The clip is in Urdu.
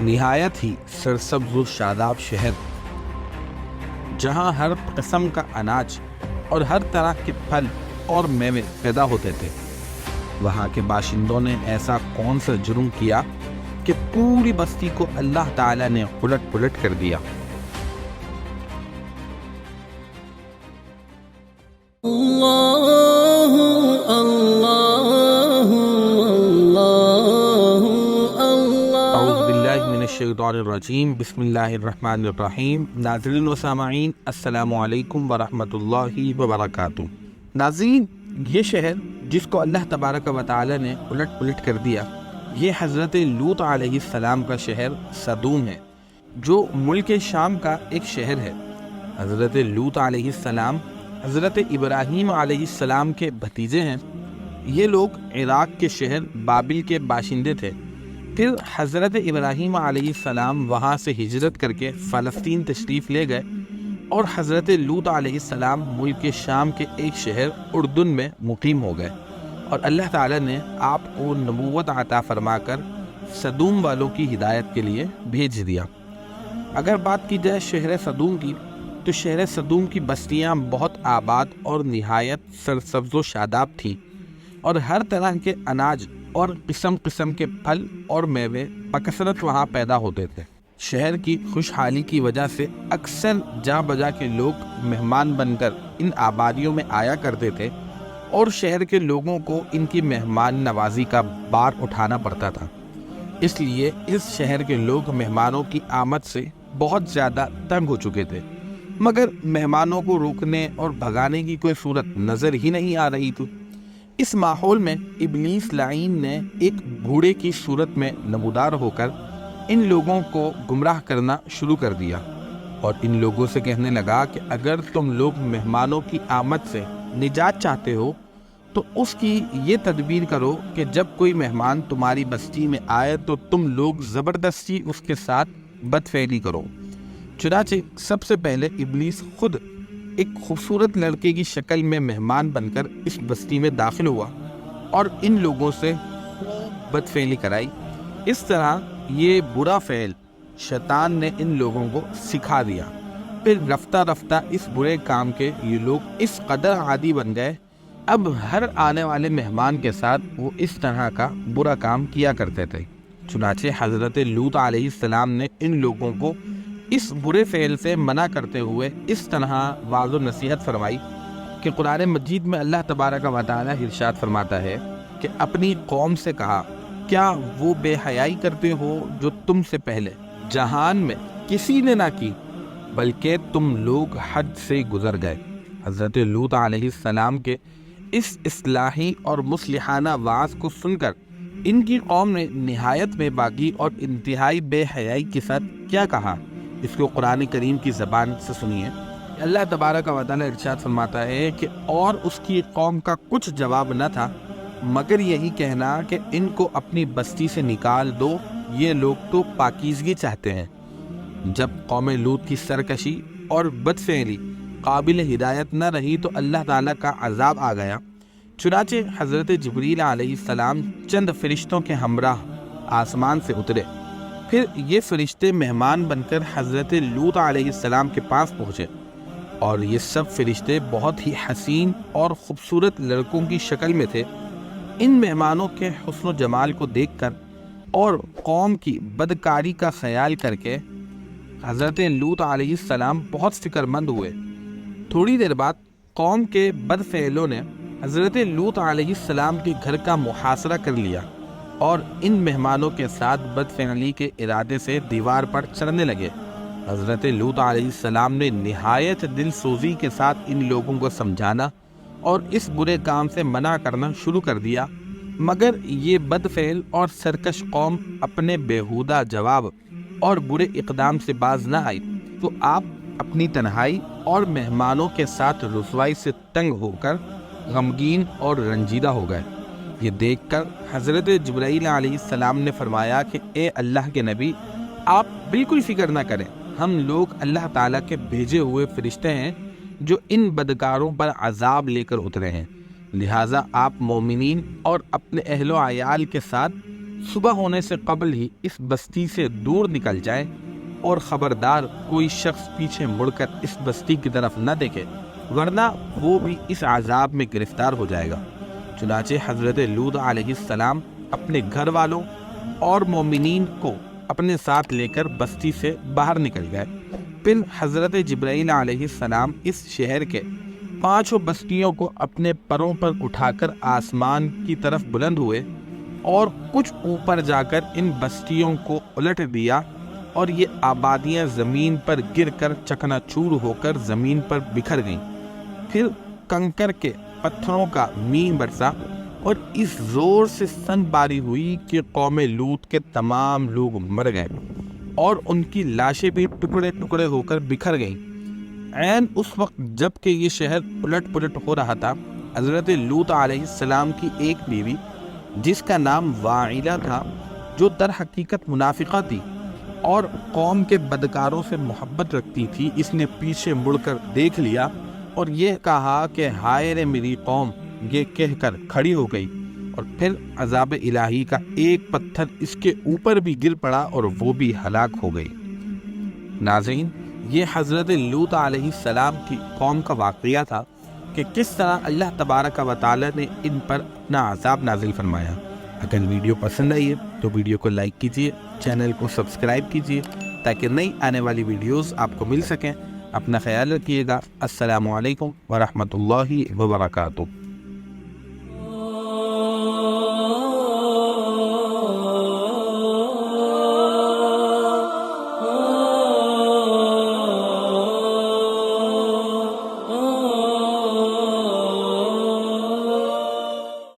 نہایت ہی سرسبز و شاداب شہر، جہاں ہر قسم کا اناج اور ہر طرح کے پھل اور میوے پیدا ہوتے تھے، وہاں کے باشندوں نے ایسا کون سا جرم کیا کہ پوری بستی کو اللہ تعالیٰ نے الٹ پلٹ کر دیا۔ اللہ اللہ اللہ اللہ۔ اعوذ باللہ من الشیطان الرجیم، بسم اللہ الرحمن الرحیم۔ ناظرین و سامعین، السلام علیکم ورحمۃ اللہ وبرکاتہ۔ ناظرین، یہ شہر جس کو اللہ تبارک و تعالی نے الٹ پلٹ کر دیا، یہ حضرت لوط علیہ السلام کا شہر صدوم ہے، جو ملک شام کا ایک شہر ہے۔ حضرت لوط علیہ السلام حضرت ابراہیم علیہ السلام کے بھتیجے ہیں۔ یہ لوگ عراق کے شہر بابل کے باشندے تھے۔ پھر حضرت ابراہیم علیہ السلام وہاں سے ہجرت کر کے فلسطین تشریف لے گئے، اور حضرت لوط علیہ السلام ملک شام کے ایک شہر اردن میں مقیم ہو گئے، اور اللہ تعالیٰ نے آپ کو نبوت عطا فرما کر صدوم والوں کی ہدایت کے لیے بھیج دیا۔ اگر بات کی جائے شہر صدوم کی، تو شہر صدوم کی بستیاں بہت آباد اور نہایت سرسبز و شاداب تھیں، اور ہر طرح کے اناج اور قسم قسم کے پھل اور میوے بکثرت وہاں پیدا ہوتے تھے۔ شہر کی خوشحالی کی وجہ سے اکثر جا بجا کے لوگ مہمان بن کر ان آبادیوں میں آیا کرتے تھے، اور شہر کے لوگوں کو ان کی مہمان نوازی کا بار اٹھانا پڑتا تھا۔ اس لیے اس شہر کے لوگ مہمانوں کی آمد سے بہت زیادہ تنگ ہو چکے تھے، مگر مہمانوں کو روکنے اور بھگانے کی کوئی صورت نظر ہی نہیں آ رہی تھی۔ اس ماحول میں ابلیس لعین نے ایک بوڑھے کی صورت میں نمودار ہو کر ان لوگوں کو گمراہ کرنا شروع کر دیا، اور ان لوگوں سے کہنے لگا کہ اگر تم لوگ مہمانوں کی آمد سے نجات چاہتے ہو تو اس کی یہ تدبیر کرو کہ جب کوئی مہمان تمہاری بستی میں آئے تو تم لوگ زبردستی اس کے ساتھ بدفعلی کرو۔ چنانچہ سب سے پہلے ابلیس خود ایک خوبصورت لڑکے کی شکل میں مہمان بن کر اس بستی میں داخل ہوا، اور ان لوگوں سے بدفعلی کرائی۔ اس طرح یہ برا فعل شیطان نے ان لوگوں کو سکھا دیا۔ پھر رفتہ رفتہ اس برے کام کے یہ لوگ اس قدر عادی بن گئے، اب ہر آنے والے مہمان کے ساتھ وہ اس طرح کا برا کام کیا کرتے تھے۔ چنانچہ حضرت لوط علیہ السلام نے ان لوگوں کو اس برے فعل سے منع کرتے ہوئے اس طرح واعظ و نصیحت فرمائی کہ قرآن مجید میں اللہ تبارک و تعالی ارشاد فرماتا ہے کہ اپنی قوم سے کہا، کیا وہ بے حیائی کرتے ہو جو تم سے پہلے جہان میں کسی نے نہ کی، بلکہ تم لوگ حد سے گزر گئے۔ حضرت لوط علیہ السلام کے اس اصلاحی اور مصلحانہ وعظ کو سن کر ان کی قوم نے نہایت بے باکی اور انتہائی بے حیائی کے ساتھ کیا کہا، اس کو قرآن کریم کی زبان سے سنیے۔ اللہ تبارک و تعالی ارشاد فرماتا ہے کہ اور اس کی قوم کا کچھ جواب نہ تھا مگر یہی کہنا کہ ان کو اپنی بستی سے نکال دو، یہ لوگ تو پاکیزگی چاہتے ہیں۔ جب قوم لوط کی سرکشی اور بدفعلی قابل ہدایت نہ رہی تو اللہ تعالیٰ کا عذاب آ گیا۔ چنانچہ حضرت جبریل علیہ السلام چند فرشتوں کے ہمراہ آسمان سے اترے۔ پھر یہ فرشتے مہمان بن کر حضرت لوط علیہ السلام کے پاس پہنچے، اور یہ سب فرشتے بہت ہی حسین اور خوبصورت لڑکوں کی شکل میں تھے۔ ان مہمانوں کے حسن و جمال کو دیکھ کر اور قوم کی بدکاری کا خیال کر کے حضرت لوط علیہ السلام بہت فکر مند ہوئے۔ تھوڑی دیر بعد قوم کے بدفعلوں نے حضرت لوط علیہ السلام کے گھر کا محاصرہ کر لیا، اور ان مہمانوں کے ساتھ بدفعلی کے ارادے سے دیوار پر چڑھنے لگے۔ حضرت لوط علیہ السلام نے نہایت دل سوزی کے ساتھ ان لوگوں کو سمجھانا اور اس برے کام سے منع کرنا شروع کر دیا، مگر یہ بدفعل اور سرکش قوم اپنے بیہودہ جواب اور برے اقدام سے باز نہ آئی، تو آپ اپنی تنہائی اور مہمانوں کے ساتھ رسوائی سے تنگ ہو کر غمگین اور رنجیدہ ہو گئے۔ یہ دیکھ کر حضرت جبرائیل علیہ السلام نے فرمایا کہ اے اللہ کے نبی، آپ بالکل فکر نہ کریں، ہم لوگ اللہ تعالیٰ کے بھیجے ہوئے فرشتے ہیں جو ان بدکاروں پر عذاب لے کر اترے ہیں، لہٰذا آپ مومنین اور اپنے اہل و عیال کے ساتھ صبح ہونے سے قبل ہی اس بستی سے دور نکل جائے اور خبردار کوئی شخص پیچھے مڑ کر اس بستی کی طرف نہ دیکھے، ورنہ وہ بھی اس عذاب میں گرفتار ہو جائے گا۔ چنانچہ حضرت لوط علیہ السلام اپنے گھر والوں اور مومنین کو اپنے ساتھ لے کر بستی سے باہر نکل گئے۔ پھر حضرت جبرائیل علیہ السلام اس شہر کے 5 بستیوں کو اپنے پروں پر اٹھا کر آسمان کی طرف بلند ہوئے اور کچھ اوپر جا کر ان بستیوں کو الٹ دیا، اور یہ آبادیاں زمین پر گر کر چکنا چور ہو کر زمین پر بکھر گئیں۔ پھر کنکر کے پتھروں کا مینہ برسا اور اس زور سے سن باری ہوئی کہ قوم لوط کے تمام لوگ مر گئے اور ان کی لاشیں بھی ٹکڑے ٹکڑے ہو کر بکھر گئیں۔ عین اس وقت جب کہ یہ شہر الٹ پلٹ ہو رہا تھا، حضرت لوط علیہ السلام کی ایک بیوی جس کا نام واعلہ تھا، جو در حقیقت منافقہ تھی اور قوم کے بدکاروں سے محبت رکھتی تھی، اس نے پیچھے مڑ کر دیکھ لیا اور یہ کہا کہ ہائے رے میری قوم، یہ کہہ کر کھڑی ہو گئی، اور پھر عذاب الہی کا ایک پتھر اس کے اوپر بھی گر پڑا اور وہ بھی ہلاک ہو گئی۔ ناظرین، یہ حضرت لوط علیہ السلام کی قوم کا واقعہ تھا کہ کس طرح اللہ تبارک و تعالی نے ان پر اپنا عذاب نازل فرمایا۔ اگر ویڈیو پسند آئی ہے تو ویڈیو کو لائک کیجیے، چینل کو سبسکرائب کیجیے تاکہ نئی آنے والی ویڈیوز آپ کو مل سکیں۔ اپنا خیال رکھیے گا۔ السلام علیکم ورحمۃ اللہ وبرکاتہ۔